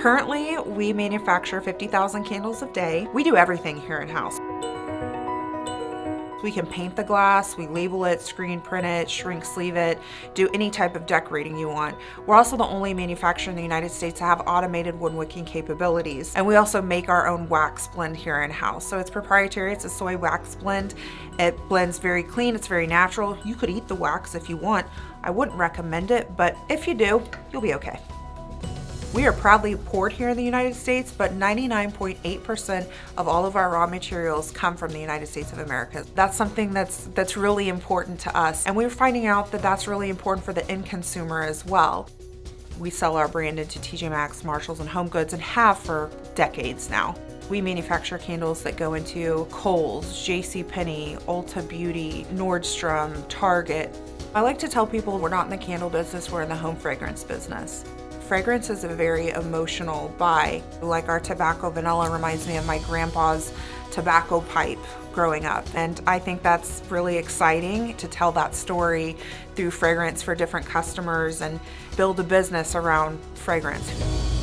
Currently, we manufacture 50,000 candles a day. We do everything here in-house. We can paint the glass, we label it, screen print it, shrink sleeve it, do any type of decorating you want. We're also the only manufacturer in the United States to have automated wood wicking capabilities. And we also make our own wax blend here in-house. So it's proprietary, it's a soy wax blend. It blends very clean, it's very natural. You could eat the wax if you want. I wouldn't recommend it, but if you do, you'll be okay. We are proudly poured here in the United States, but 99.8% of all of our raw materials come from the United States of America. That's something that's really important to us, and we're finding out that that's really important for the end consumer as well. We sell our brand into TJ Maxx, Marshalls, and Home Goods, and have for decades now. We manufacture candles that go into Kohl's, JCPenney, Ulta Beauty, Nordstrom, Target. I like to tell people we're not in the candle business, we're in the home fragrance business. Fragrance is a very emotional buy. Like our tobacco vanilla reminds me of my grandpa's tobacco pipe growing up. And I think that's really exciting to tell that story through fragrance for different customers and build a business around fragrance.